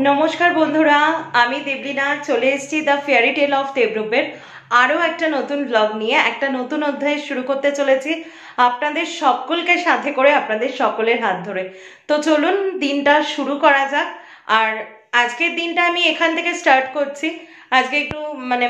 নমস্কার বন্ধুরা, আমি দেবলীনা চলে এসেছি দ্য ফেয়ারি টেল অফ দেবরূপের আরও একটা নতুন ব্লগ নিয়ে। একটা নতুন অধ্যায় শুরু করতে চলেছি আপনাদের সকলকে সাথে করে, আপনাদের সকলের হাত ধরে। তো চলুন দিনটা শুরু করা যাক। আর আজকের দিনটা আমি এখান থেকে স্টার্ট করছি। আজকে একটু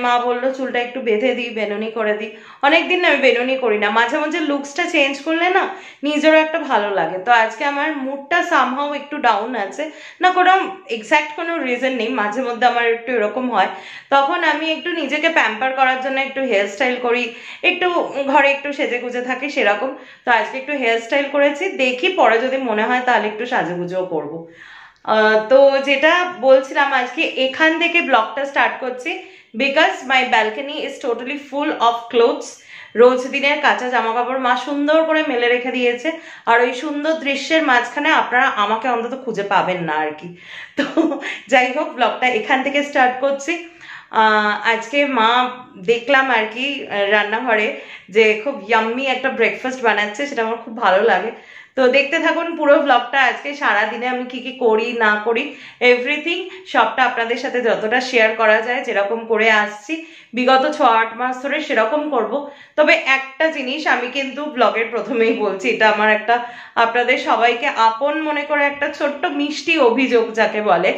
মা বললো চুলটা একটু বেঁধে দিই, বেনুনি করে দিই। অনেকদিন না আমি বেনুনি করি না, মাঝে মাঝে লুকসটা চেঞ্জ করলে না নিজেরও একটা ভালো লাগে। তো আজকে আমার মুডটা সামহাও একটু ডাউন আছে, না কোনো এক্স্যাক্ট কোনো রিজন নেই, মাঝে মধ্যে আমার একটু এরকম হয়। তখন আমি একটু নিজেকে প্যাম্পার করার জন্য একটু হেয়ার স্টাইল করি, একটু ঘরে একটু সেজে গুজে থাকি সেরকম। তো আজকে একটু হেয়ার স্টাইল করেছি, দেখি পরে যদি মনে হয় তাহলে একটু সাজুগুজোও করবো। তো যেটা বলছিলাম, আজকে এখান থেকে ব্লগটা স্টার্ট করছি because my balcony is totally full of clothes. রোজ দিনের কাঁচা জামা কাপড় মা সুন্দর করে মেলে রেখে দিয়েছে, আর ওই সুন্দর দৃশ্যের মাঝখানে আপনারা আমাকে অন্তত খুঁজে পাবেন না আর কি। তো যাই হোক, ব্লগটা এখান থেকে স্টার্ট করছি। আজকে মা দেখলাম আর কি রান্নাঘরে যে খুব ইয়াম্মি একটা ব্রেকফাস্ট বানাচ্ছে, সেটা আমার খুব ভালো লাগে। তো দেখতে থাকুন পুরো ব্লগটা। আজকে সারাদিনে আমি কি কি করি না করি এভরিথিং সবটা আপনাদের সাথে যতটা শেয়ার করা যায়, যেরকম করে আসছি বিগত 6-8 মাস ধরে সেরকম করব। তবে একটা জিনিস আমি কিন্তু ব্লগের প্রথমেই বলছি, এটা আমার একটা আপনাদের সবাইকে আপন মনে করে একটা ছোট্ট মিষ্টি অভিযোগ যাকে বলে।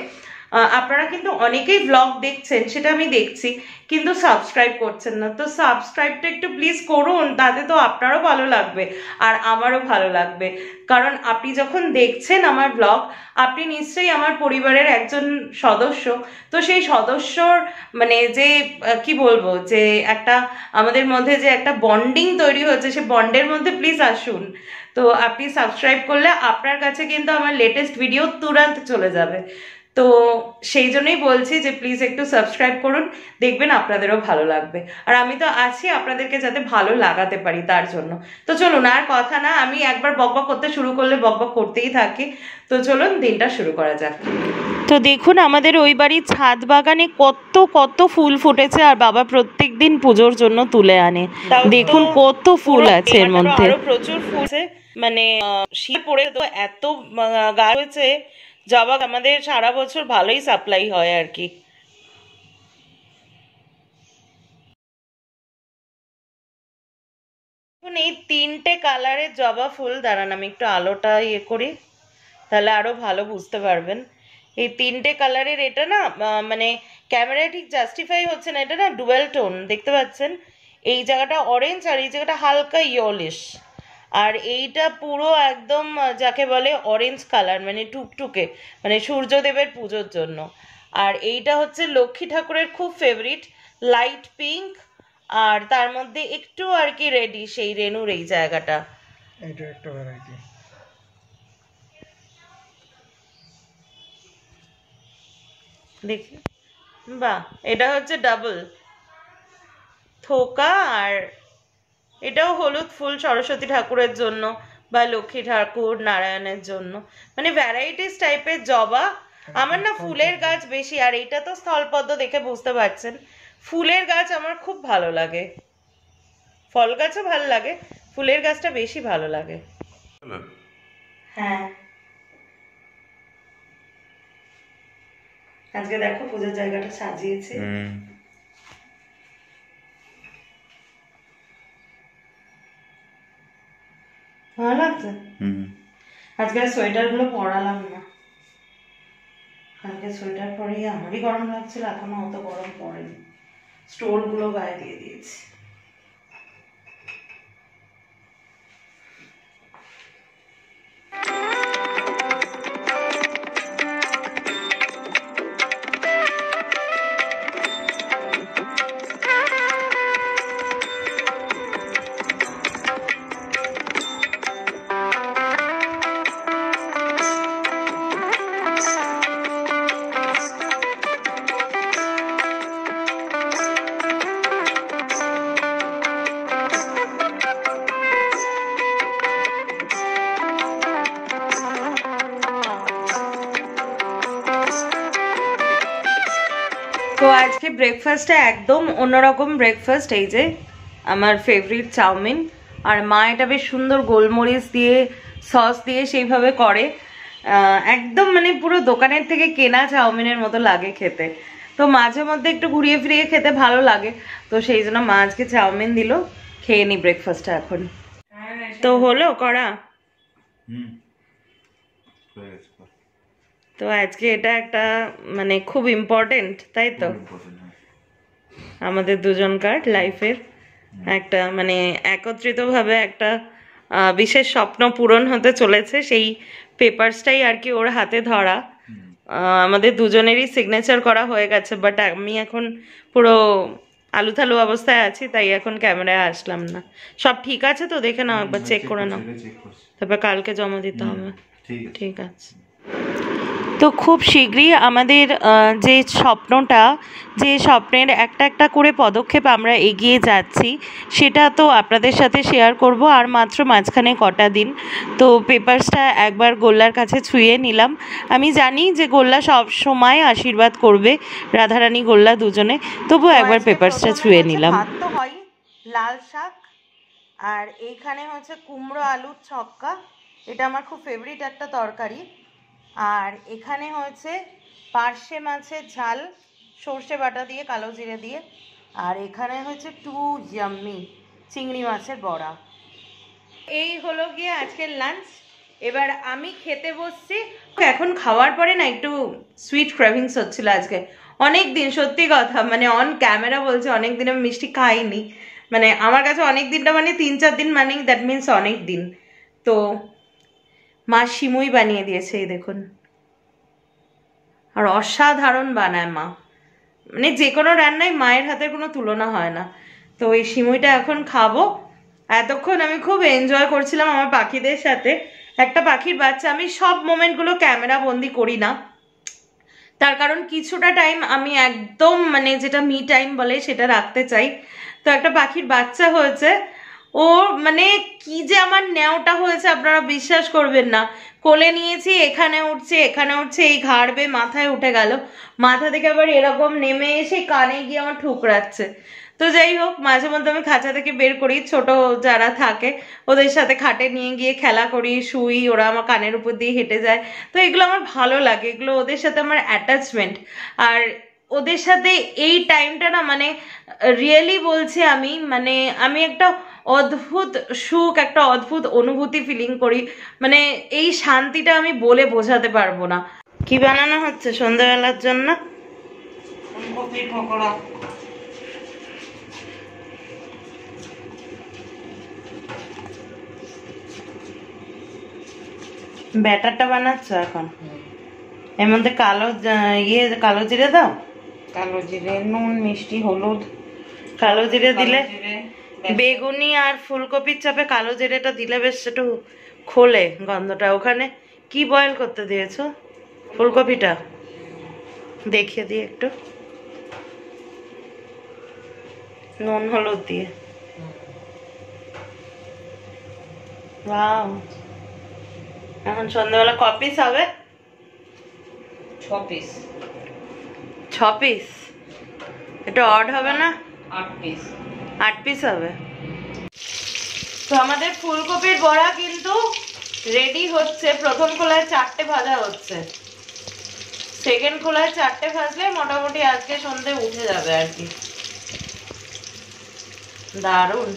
আপনারা কিন্তু অনেকেই ব্লগ দেখছেন, সেটা আমি দেখছি, কিন্তু সাবস্ক্রাইব করছেন না। তো সাবস্ক্রাইবটা একটু প্লিজ করুন, তাতে তো আপনারও ভালো লাগবে আর আমারও ভালো লাগবে। কারণ আপনি যখন দেখছেন আমার ব্লগ, আপনি নিশ্চয়ই আমার পরিবারের একজন সদস্য। তো সেই সদস্যর যে কি বলবো, যে একটা আমাদের মধ্যে যে একটা বন্ডিং তৈরি হচ্ছে, সে বন্ডের মধ্যে প্লিজ আসুন। তো আপনি সাবস্ক্রাইব করলে আপনার কাছে কিন্তু আমার লেটেস্ট ভিডিও তুরন্ত চলে যাবে। তো সেই জন্যই বলছি যে প্লিজ একটু সাবস্ক্রাইব করুন, দেখবেন আপনাদেরও ভালো লাগবে। আর আমি তো আছি আপনাদেরকে যাতে ভালো লাগাতে পারি তার জন্য। তো চলুন, আর কথা না, আমি একবার বকবক করতে শুরু করলে বকবক করতেই থাকি। তো চলুন দিনটা শুরু করা যাক। তো দেখুন আমাদের ওই বাড়ির ছাদ বাগানে কত কত ফুল ফুটেছে, আর বাবা প্রত্যেক দিন পুজোর জন্য তুলে আনে। দেখুন কত ফুল আছে এর মধ্যে, প্রচুর ফুল আছে। শীত পড়ে তো এত গাছ হয়েছে, জবা আমাদের সারা বছর ভালোই সাপ্লাই হয় আর কি। এই 3টে কালারের জবা ফুল, দাঁড়ান আমি একটু আলোটা করি, তাহলে আরো ভালো বুঝতে পারবেন। এই 3টে কালারের, এটা না ক্যামেরায় ঠিক জাস্টিফাই হচ্ছে না, এটা না ডুয়েল টোন দেখতে পাচ্ছেন। এই জায়গাটা অরেঞ্জ আর এই জায়গাটা হালকা ইয়েলোইশ, আর এইটা পুরো একদম যাকে বলে অরেঞ্জ কালার, টুকটুকে, সূর্যদেবের পুজোর জন্য। আর এইটা হচ্ছে লক্ষ্মী ঠাকুরের খুব ফেভারিট লাইট পিঙ্ক, আর তার মধ্যে একটু আর কি রেডি, সেই রেনুর এই জায়গাটা। এটা একটা ভ্যারাইটি দেখি, বাহ, এটা হচ্ছে ডাবল থোকা, আর এটাও হলুদ ফুল সরস্বতী ঠাকুরের জন্য বা লক্ষ্মী ঠাকুর নারায়ণের জন্য। ভ্যারাইটিস টাইপের জবা। আমার না ফুলের গাছ বেশি, আর এইটা তো স্থলপদ্ম দেখে বুঝতে পারছেন। ফুলের গাছ আমার খুব ভালো লাগে, ফল গাছও ভালো লাগে, ফুলের গাছটা বেশি ভালো লাগে। হ্যাঁ, আজকে দেখো পুজোর জায়গাটা সাজিয়েছে। ভালো লাগছে। আজকে সোয়েটার গুলো পরালাম না, কালকে সোয়েটার পরে আমারই গরম লাগছিল, এখনো অত গরম পড়েনি। স্টোল গুলো গায়ে দিয়ে দিয়েছি। তো আজকে ব্রেকফাস্টে একদম অন্যরকম ব্রেকফাস্ট। এই যে আমার ফেভারিট চাউমিন, আর মা এটা বেশ সুন্দর গোলমরিচ দিয়ে সস দিয়ে সেইভাবে করে। একদম মানে পুরো দোকানের থেকে কেনা চাউমিনের মতো লাগে খেতে। তো মাঝে মধ্যে একটু ঘুরিয়ে ফিরিয়ে খেতে ভালো লাগে, তো সেই জন্য মা আজকে চাউমিন দিল, খেয়ে নি ব্রেকফাস্টটা এখন। তো হলো করা, তো আজকে এটা একটা মানে খুব ইম্পর্টেন্ট, তাই তো আমাদের দুজনকার লাইফের একটা মানে একত্রিতভাবে একটা বিশেষ স্বপ্ন পূরণ হতে চলেছে। সেই পেপারসটাই আর কি ওর হাতে ধরা। আমাদের দুজনেরই সিগনেচার করা হয়ে গেছে, বাট আমি এখন পুরো আলুথালু অবস্থায় আছি, তাই এখন ক্যামেরায় আসলাম না। সব ঠিক আছে তো? দেখে নাও একবার, চেক করে নাও, তারপর কালকে জমা দিতে হবে। ঠিক আছে। তো খুব শীঘ্রই আমাদের যে স্বপ্নটা, যে স্বপ্নের একটা একটা করে পদক্ষেপ আমরা এগিয়ে যাচ্ছি, সেটা তো আপনাদের সাথে শেয়ার করব। আর মাত্র মাঝখানে কটা দিন, তো পেপারসটা একবার গোল্লার কাছে ছুঁয়ে নিলাম। আমি জানি যে গোল্লা সব সময় আশীর্বাদ করবে, রাধারানী গোল্লা দুজনে, তবু একবার পেপারসটা ছুঁয়ে নিলাম। ভাত তো হয়, লাল শাক, আর এইখানে হচ্ছে কুমড়ো আলুর ছক্কা, এটা আমার খুব ফেভারিট একটা তরকারি। আর এখানে হচ্ছে পার্শে মাছের ঝাল, সর্ষে বাটা দিয়ে, কালো জিরে দিয়ে। আর এখানে হচ্ছে টু ইয়াম্মি চিংড়ি মাছের বড়া। এই হলো গিয়ে আজকের লাঞ্চ। এবার আমি খেতে বসছি। এখন খাওয়ার পরে না একটু সুইট ক্রেভিংস হচ্ছিল আজকে, অনেক দিন, সত্যি কথা মানে অন ক্যামেরা বলছে, অনেক দিন আমি মিষ্টি খাইনি। মানে আমার কাছে অনেক দিনটা মানে 3-4 দিন, মানে দ্যাট মিনস অনেক দিন। তো মা সিমুই বানিয়ে দিয়েছে, এই দেখুন, আর অসাধারণ বানায় মা, মানে যে কোনো রান্নায় মায়ের হাতের কোনো তুলনা হয় না। তো এই সিমুইটা এখন খাবো। এতক্ষণ আমি খুব এনজয় করছিলাম আমার পাখিদের সাথে। একটা পাখির বাচ্চা, আমি সব মোমেন্টগুলো ক্যামেরা বন্দি করি না, তার কারণ কিছুটা টাইম আমি একদম মানে যেটা মি টাইম বলে সেটা রাখতে চাই। তো একটা পাখির বাচ্চা হয়েছে, ও মানে কি যে আমার ন্যাওটা হয়েছে আপনারা বিশ্বাস করবেন না। কোলে নিয়েছি, এখানে উঠছে এখানে উঠছে, এই ঘাড় বেয়ে মাথায় উঠে গেল, মাথা থেকে আবার এরকম নেমে এসে কানে গিয়ে আমার ঠুকরাচ্ছে। তো যাই হোক, মাঝে মধ্যে আমি খাঁচা থেকে বের করি, ছোট যারা থাকে ওদের সাথে খাটে নিয়ে গিয়ে খেলা করি, শুই, ওরা আমার কানের উপর দিয়ে হেঁটে যায়। তো এগুলো আমার ভালো লাগে, এগুলো ওদের সাথে আমার অ্যাটাচমেন্ট। আর ওদের সাথে এই টাইমটা না মানে রিয়েলি বলছি আমি, মানে আমি একটা অদ্ভুত সুখ, একটা অদ্ভুত অনুভূতি ফিলিং করি, মানে এই শান্তিটা আমি বলে বোঝাতে পারবো না। কি বানানো হচ্ছে সন্ধ্যাবেলার জন্য? ফুলকপি পকোড়া। ব্যাটারটা বানাচ্ছ এখন? এর মধ্যে কালো কালো জিরে দাও? কালো জিরে, নুন, মিষ্টি, হলুদ। কালো জিরে দিলে, বেগুনি আর ফুলকপির চাপে কালো জিরেটা দিলে বেশ একটু খোলে গন্ধটা। ওখানে কি বয়েল করতে দিয়েছো? ফুলকপিটা দেখিয়ে দিই একটু, নুন হলুদ দিয়ে। ওয়াও, এখন সন্ধ্যাবেলা ক পিস হবে? 6 পিস। 6 পিস? এটা অড হবে না? 8 পিস। 8 পিস হবে। তো আমাদের ফুলকপির বড়া কিন্তু রেডি হচ্ছে। প্রথম খোলায় 4টে ভাজা হচ্ছে, সেকেন্ড খোলায় 4টে ভাজলে মোটামুটি আজকে সন্ধে উঠে যাবে আর কি। দারুণ।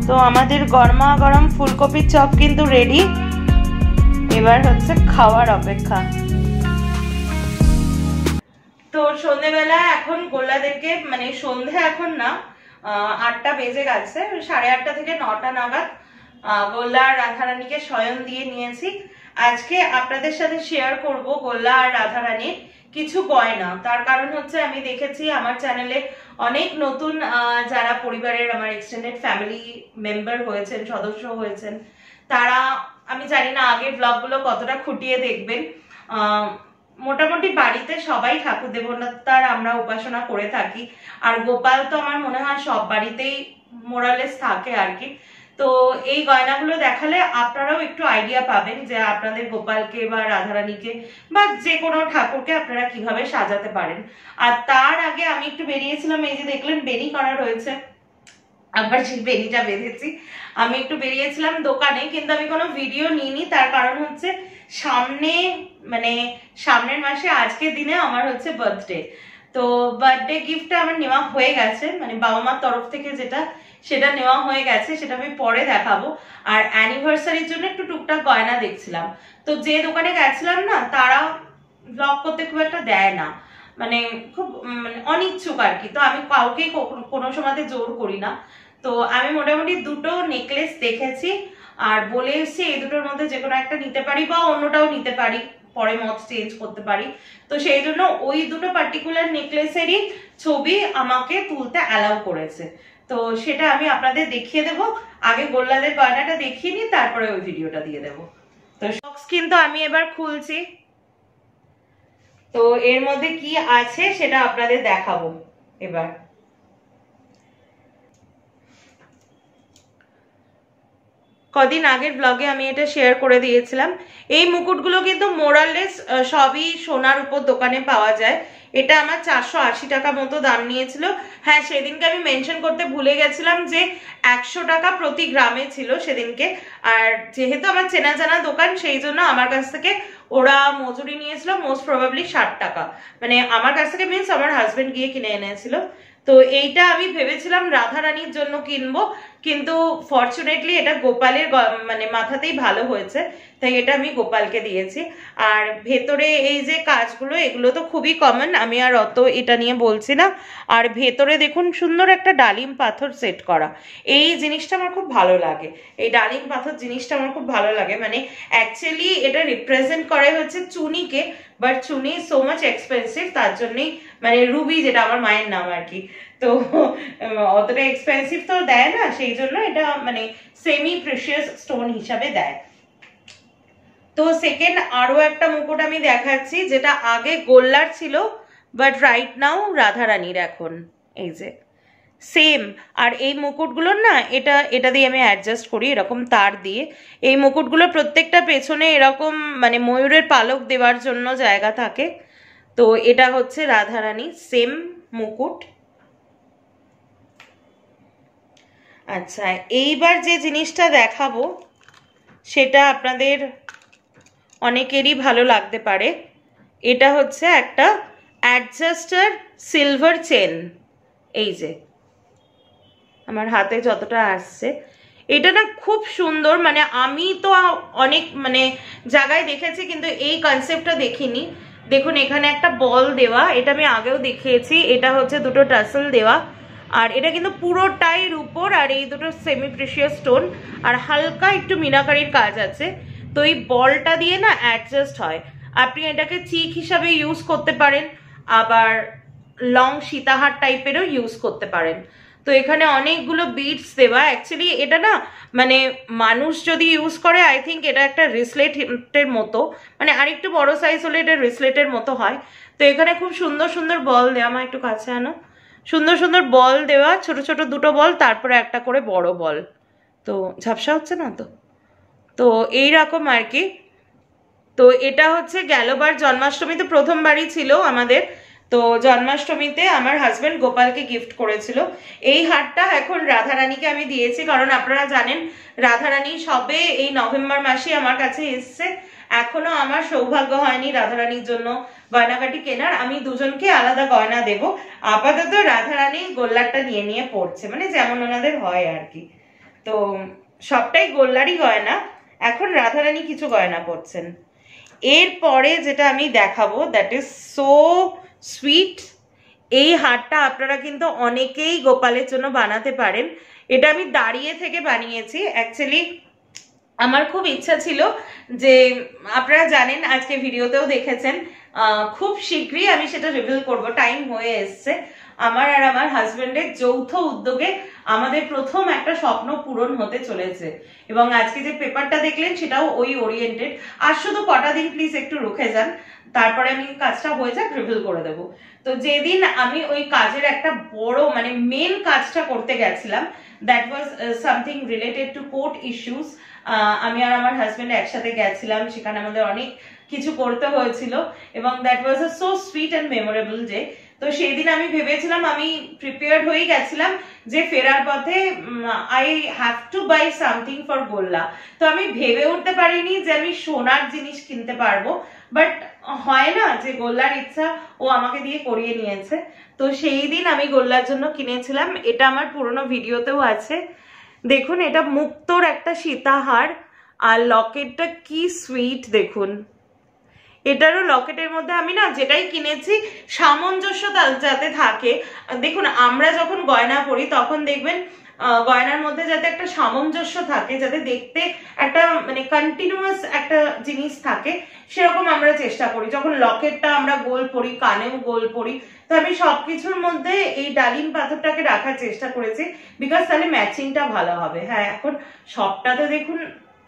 তো আমাদের গরমা গরম ফুলকপির চপ কিন্তু রেডি। এবার হচ্ছে খাওয়ার অপেক্ষা। তো সন্ধেবেলা এখন গোল্লাদেরকে, মানে সন্ধে এখন না, 8টা বেজে গেছে, 8:30 থেকে 9টা নাগাদ গোল্লা আর রাধারানীকে শয়ন দিয়ে নিয়েছি। আজকে আপনাদের সাথে শেয়ার করব গোল্লা আর রাধারানীর কিছু গয়না। তার কারণ হচ্ছে আমি দেখেছি আমার চ্যানেলে অনেক নতুন যারা পরিবারের আমার এক্সটেন্ডেড ফ্যামিলি মেম্বার হয়েছেন, সদস্য হয়েছেন, তারা আমি জানি না আগের ব্লগগুলো কতটা খুঁটিয়ে দেখবেন। মোটামুটি বাড়িতে সবাই ঠাকুর দেবতার আমরা উপাসনা করে থাকি, আর গোপাল তো আমার মনে হয় সব বাড়িতেই মোরালেস থাকে আর কি। তো এই গয়নাগুলো দেখালে আপনারাও একটু আইডিয়া পাবেন যে আপনাদের গোপালকে বা রাধারানীকে বা যে কোনো ঠাকুরকে আপনারা কিভাবে সাজাতে পারেন। আর তার আগে আমি একটু বেরিয়েছিলাম, এই যে দেখলেন বেনি করা রয়েছে, আবার সেই বেনিটা বেঁধেছি। আমি একটু বেরিয়েছিলাম দোকানে, কিন্তু আমি কোনো ভিডিও নিইনি, তার কারণ হচ্ছে সামনে মানে সামনের মাসে আজকের দিনে আমার হচ্ছে বার্থডে। তো বার্থডে গিফটটা আমার নেওয়া হয়ে গেছে, মানে বাবা মার তরফ থেকে যেটা সেটা নেওয়া হয়ে গেছে, সেটা আমি পরে দেখাবো। আর অ্যানিভার্সারির জন্য একটু টুকটাক গয়না দেখছিলাম। তো যে দোকানে গেছিলাম না, তারা ব্লগ করতে খুব একটা দেয় না, মানে খুব মানে অনিচ্ছুক আর কি। তো আমি কাউকে কোনো সময়তে জোর করি না। তো আমি মোটামুটি দুটো নেকলেস দেখেছি আর বলে এসছি এই দুটোর মধ্যে যে কোনো একটা নিতে পারি বা অন্যটাও নিতে পারি, পরে মত চেঞ্জ করতে পারি। তো সেই জন্য ওই দুটো পার্টিকুলার নেকলেসেরই ছবি আমাকে তুলতে অ্যালাউ করেছে। তো সেটা আমি আপনাদের দেখিয়ে দেবো। আগে গোল্লাদের গয়নাটা দেখিয়ে নিই, তারপরে ওই ভিডিওটা দিয়ে দেবো। তো বক্স কিন্তু আমি এবার খুলছি। তো এর মধ্যে কি আছে সেটা আপনাদের দেখাবো এবার। কদিন আগের ব্লগে আমি এটা শেয়ার করে দিয়েছিলাম। এই মুকুটগুলো কিন্তু মোরাললেস সবই সোনার উপর দোকানে পাওয়া যায়। এটা আমার 480 টাকা মতো দাম নিয়েছিল। হ্যাঁ, সেদিনকে আমি মেনশন করতে ভুলে গেছিলাম যে 100 টাকা প্রতি গ্রামে ছিল সেদিনকে। আর যেহেতু আমার চেনা জানা দোকান, সেই জন্য আমার কাছ থেকে ওরা মজুরি নিয়েছিল মোস্ট প্রবাবলি 60 টাকা, মানে আমার কাছ থেকে মিনস আমার হাজবেন্ড গিয়ে কিনে এনেছিল। তো এইটা আমি ভেবেছিলাম রাধারানীর জন্য কিনবো, কিন্তু ফরচুনেটলি এটা গোপালের মানে মাথাতেই ভালো হয়েছে, তাই এটা আমি গোপালকে দিয়েছি। আর ভেতরে এই যে কাজগুলো, এগুলো তো খুবই কমন, আমি আর অত এটা নিয়ে বলছি না। আর ভেতরে দেখুন সুন্দর একটা ডালিম পাথর সেট করা, এই জিনিসটা আমার খুব ভালো লাগে। এই ডালিম পাথর জিনিসটা আমার খুব ভালো লাগে, মানে অ্যাকচুয়ালি এটা রিপ্রেজেন্ট করে হচ্ছে চুনিকে, বাট চুনি সো মাচ এক্সপেন্সিভ, তার জন্যই মানে রুবি যেটা আমার মায়ের নাম আর কি, তো অতটা এক্সপেন্সিভ তো দেয় না, সেই জন্য এটা মানে সেমি প্রেশিয়াস স্টোন হিসাবে দেয়। তো সেকেন্ড আরো একটা মুকুট আমি দেখাচ্ছি, যেটা আগে গোল্লার ছিল বাট রাইট নাও রাধারানীর এখন। এই যে সেম। আর এই মুকুটগুলোর না এটা এটা দিয়ে আমি অ্যাডজাস্ট করি এরকম তার দিয়ে। এই মুকুটগুলো প্রত্যেকটা পেছনে এরকম মানে ময়ূরের পালক দেওয়ার জন্য জায়গা থাকে। তো এটা হচ্ছে রাধারানী সেম মুকুট। আচ্ছা, এইবার যে জিনিসটা দেখাবো সেটা আপনাদের অনেকেরই ভালো লাগতে পারে। এটা হচ্ছে একটা অ্যাডজাস্টার সিলভার চেন। এই যে আমার হাতে যতটা আসছে, এটা না খুব সুন্দর, মানে আমি তো অনেক মানে জায়গায় দেখেছি কিন্তু এই কনসেপ্টটা দেখিনি। দেখুন এখানে একটা বল দেওয়া, এটা আমি আগেও দেখিয়েছি। এটা হচ্ছে দুটো টাসেল দেওয়া, আর এটা কিন্তু পুরোটাই রূপোর, আর এই দুটো সেমি প্রেশিয়াস স্টোন, আর হালকা একটু মিনাকারির কাজ আছে। তো এই বলটা দিয়ে না অ্যাডজাস্ট হয়। আপনি এটাকে চিক হিসাবে ইউজ করতে পারেন, আবার লং সীতাহার টাইপেরও ইউজ করতে পারেন। তো এখানে অনেকগুলো বিটস দেওয়া। অ্যাকচুয়ালি এটা না মানে মানুষ যদি ইউজ করে, আই থিঙ্ক এটা একটা রিসলেটের মতো, মানে আরেকটু বড় সাইজ হলে এটা রিসলেটের মতো হয়। তো এখানে খুব সুন্দর সুন্দর বল দেওয়া, আমার একটু কাছে আনো, সুন্দর সুন্দর বল দেওয়া, ছোট ছোট দুটো বল, তারপরে একটা করে বড় বল। তো ঝাপসা হচ্ছে না তো? তো এইরকম আর কি। তো এটা হচ্ছে গেলবার জন্মাষ্টমীতে প্রথমবারই ছিল আমাদের। তো জন্মাষ্টমীতে আমার হাজবেন্ড গোপালকে গিফট করেছিল। এই হারটা এখন রাধারানীকে আমি দিয়েছি, কারণ আপনারা জানেন রাধারানী সবে এই নভেম্বর মাসে আমার কাছে এসছে। এখনো আমার সৌভাগ্য হয়নি রাধারানীর জন্য গয়নাকাটি কেনার। আমি দুজনকে আলাদা গয়না দেব। আপাতত রাধারানী গোল্লারটা নিয়ে নিয়ে পড়ছে, মানে যেমন ওনাদের হয় আর কি। তো সবটাই গোল্লারই গয়না, এখন রাধারানী কিছু গয়না পড়ছেন। এরপরে যেটা আমি দেখাবো দ্যাট ইজ সো সুইট। এই হারটা আপনারা কিন্তু অনেকেই গোপালের জন্য বানাতে পারেন। এটা আমি দাঁড়িয়ে থেকে বানিয়েছি। অ্যাকচুয়ালি আমার খুব ইচ্ছা ছিল যে, আপনারা জানেন আজকে ভিডিওতেও দেখেছেন খুব শীঘ্রই আমি সেটা রিভিল করব, টাইম হয়ে এসছে। আমার আর আমার হাজবেন্ডের যৌথ উদ্যোগে আমাদের প্রথম একটা স্বপ্ন পূরণ হতে চলেছে, এবং আজকে যে পেপারটা দেখলেন সেটাও ওই ওরিয়েন্টেড। আর শুধু কটা দিন প্লিজ একটু রুখে যান, তারপরে আমি কাজটা হয়ে যাক রিভিল করে দেবো। তো যেদিন আমি ওই কাজের একটা বড় মানে মেন কাজটা করতে গেছিলাম, that was something related to court issues. আমি আর আমার হাজবেন্ড একসাথে গেছিলাম, সেখানে আমাদের অনেক কিছু করতে হয়েছিল, এবং that was a so sweet and memorable day. তো সেই দিন আমি ভেবেছিলাম, আমি প্রিপেয়ার্ড হয়ে গেছিলাম যে ফেরার পথে I have to buy something for গোল্লা। তো আমি ভেবে উঠতে পারিনি যে আমি সোনার জিনিস কিনতে পারবো, বাট হয় না যে গোল্লার ইচ্ছা ও আমাকে দিয়ে করিয়ে নিয়েছে। তো সেই দিন আমি গোল্লার জন্য কিনেছিলাম, এটা আমার পুরোনো ভিডিওতেও আছে, দেখুন এটা মুক্তোর একটা সীতাহার, আর লকেটটা কি সুইট দেখুন। এটারও লকেটের মধ্যে আমি না যেটাই কিনেছি সামঞ্জস্য যাতে থাকে। দেখুন আমরা যখন গয়না পরি তখন দেখবেন গয়নার মধ্যে যাতে একটা সামঞ্জস্য থাকে, যাতে দেখতে একটা মানে কন্টিনিউয়াস একটা জিনিস থাকে, সেরকম আমরা চেষ্টা করি। যখন লকেটটা আমরা গোল পরি, কানেও গোল পরি, তো আমি সবকিছুর মধ্যে এই ডালিম পাথরটাকে রাখার চেষ্টা করেছি, বিকজ তাহলে ম্যাচিংটা ভালো হবে। হ্যাঁ, এখন সবটাতে দেখুন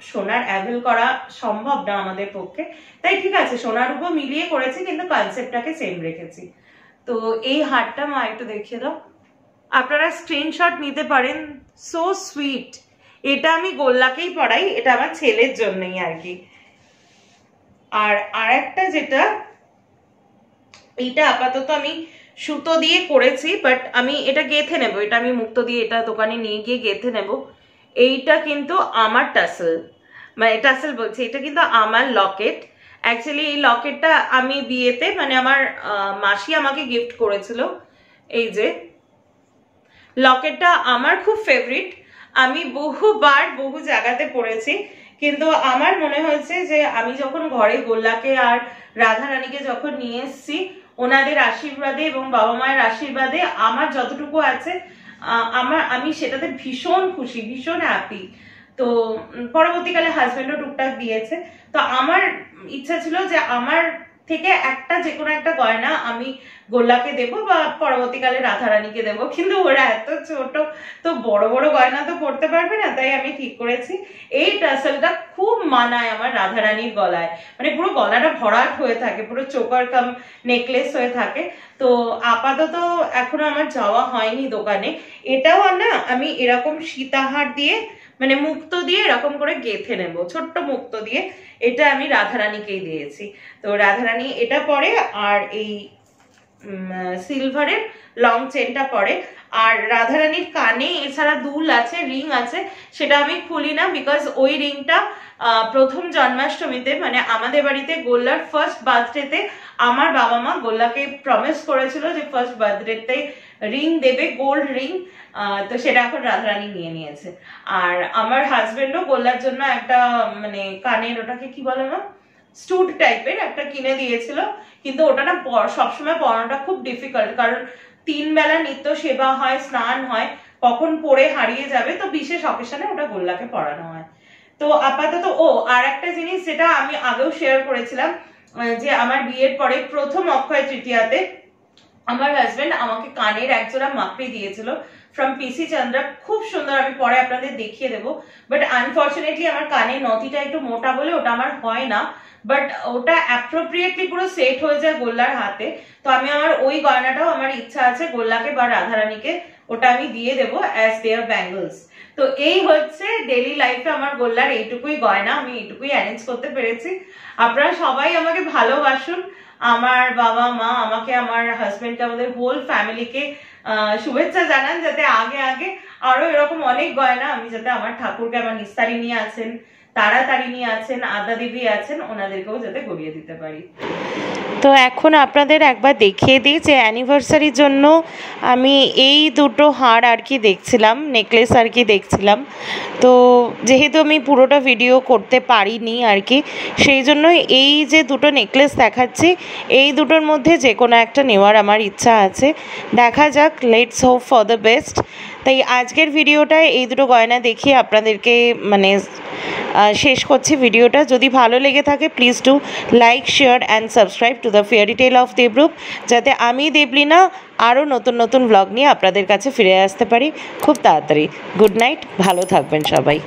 সোনার অ্যাভেল করা সম্ভব না আমাদের পক্ষে, তাই ঠিক আছে সোনার উপর মিলিয়ে করেছি, কিন্তু কনসেপ্টটাকে সেম রেখেছি। তো এই হারটা মা একটু দেখিয়ে দাও, আপনারা স্ক্রিনশট নিতে পারেন, সো সুইট। এটা আমি গোল্লাকেই পরাই, এটা আমার ছেলের জন্যই আর কি। আর আরেকটা যেটা, এইটা আপাতত আমি সুতো দিয়ে করেছি, বাট আমি এটা গেঁথে নেব, এটা আমি মুক্তো দিয়ে এটা দোকানে নিয়ে গিয়ে গেঁথে নেব। এইটা কিন্তু আমার টাসেল, মানে টাসেল বলছি, এটা কিন্তু আমার লকেট। অ্যাকচুয়ালি এই লকেটটা আমি বিয়েতে মানে আমার মাসি আমাকে গিফট করেছিল। এই যে লকেটটা আমার খুব ফেভারিট, আমি বহুবার বহু জায়গাতে পড়েছি, কিন্তু আমার মনে হয়েছে যে আমি যখন ঘরে গোল্লাকে আর রাধা রানীকে যখন নিয়ে এসেছি, ওনাদের আশীর্বাদে এবং বাবা মায়ের আশীর্বাদে আমার যতটুকু আছে আমি সেটাতে ভীষণ খুশি, ভীষণ হ্যাপি। তো পরবর্তীকালে হাজবেন্ডও টুকটাক দিয়েছে, তো আমার ইচ্ছা ছিল যে আমার থেকে একটা যে কোনো একটা গয়না আমি গোল্লাকে দেবো বা পরবর্তীকালে রাধারানীকে দেবো, কিন্তু ওরা এত ছোট, তো বড় বড় গয়না তো পড়তে পারবে না, তাই আমি ঠিক করেছি এই টাসেলটা খুব মানায় আমার রাধারানীর গলায়, মানে পুরো গলাটা ভরাট হয়ে থাকে, পুরো চোকার কাম নেকলেস হয়ে থাকে। তো আপাতত এখনো আমার যাওয়া হয়নি দোকানে, এটাও না আমি এরকম সীতাহার দিয়ে মানে মুক্তো দিয়ে এরকম করে গেঁথে নেব, ছোট্ট মুক্তো দিয়ে। এটা আমি রাধারানীকেই দিয়েছি, তো রাধারানী এটা পরে, আর এই সিলভারের লং চেনটা পরে। আর রাধারানীর কানে এছাড়া দুল আছে, রিং আছে, সেটা আমি খুলি না, বিকজ ওই রিংটা প্রথম জন্মাষ্টমীতে মানে আমাদের বাড়িতে গোল্লার ফার্স্ট বার্থডেতে আমার বাবা মা গোল্লাকে প্রমিস করেছিল যে ফার্স্ট বার্থডেতে রিং দেবে, গোল্ড রিং। তো সেটা এখন রাধারানী নিয়ে নিয়েছে। আর আমার হাজবেন্ডও গোল্লার জন্য একটা মানে কানের, ওটাকে কি বলে না, স্টুড টাইপের একটা কিনে দিয়েছিল, কিন্তু ওটা না সবসময় পরানোটা খুব ডিফিকাল্ট, কারণ 3 বেলা নিত্য সেবা হয়, স্নান হয়, কখন পরে হারিয়ে যাবে, তো বিশেষ অকেশনে ওটা গোল্লাকে পরানো হয়। তো আপাতত আর একটা জিনিস যেটা আমি আগেও শেয়ার করেছিলাম, যে আমার বিয়ের পরে প্রথম অক্ষয় তৃতীয়াতে আমার হাজবেন্ড আমাকে কানের একজোড়া মাকড়ি দিয়েছিল ফ্রম পিসি চন্দ্রা, খুব সুন্দর, আমি পরে আপনাদের দেখিয়ে দেবো। বাট আনফর্চুনেটলি আমার কানের নথিটা একটু মোটা বলে ওটা আমার হয় না, বাট ওটা অ্যাপ্রোপ্রিয়েটলি পুরো সেট হয়ে যায় গোল্লার হাতে। তো আমি আমার ওই গয়নাটাও আমার ইচ্ছা আছে গোল্লাকে বা রাধারানীকে ওটা আমি দিয়ে দেবো অ্যাজ দেয়ার ব্যাঙ্গলস। তো এই হচ্ছে ডেইলি লাইফে আমার গোল্লার এইটুকুই গয়না, আমি এইটুকুই অ্যারেঞ্জ করতে পেরেছি। আপনারা সবাই আমাকে ভালোবাসুন, আমার বাবা মা আমাকে, আমার হাজবেন্ডকে, আমাদের হোল ফ্যামিলিকে শুভেচ্ছা জানান, যাতে আগে আগে আরো এরকম অনেক গয়না আমি যাতে আমার ঠাকুরকে, আমার নিস্তারিণী আছেন, তারাতারিণী আছেন, আদা দেবী আছেন, ওনাদেরকেও যাতে গড়িয়ে দিতে পারি। তো এখন আপনাদের একবার দেখিয়ে দিই যে অ্যানিভার্সারির জন্য আমি এই দুটো হার আর কি দেখছিলাম, নেকলেস আর কি দেখছিলাম। তো যেহেতু আমি পুরোটা ভিডিও করতে পারিনি আর কি, সেই জন্য এই যে দুটো নেকলেস দেখাচ্ছি, এই দুটোর মধ্যে যে কোনো একটা নেওয়ার আমার ইচ্ছা আছে। দেখা যাক, let's hope for the best. তাই আজকের ভিডিওটায় এই দুটো গয়না দেখিয়ে আপনাদেরকে মানে শেষ করছি ভিডিওটা। যদি ভালো লেগে থাকে please do like share and subscribe to the fairy tale of Debrup, যাতে আমি দেবলীনা আরও নতুন নতুন ব্লগ নিয়ে আপনাদের কাছে ফিরে আসতে পারি খুব তাড়াতাড়ি। গুড নাইট, ভালো থাকবেন সবাই।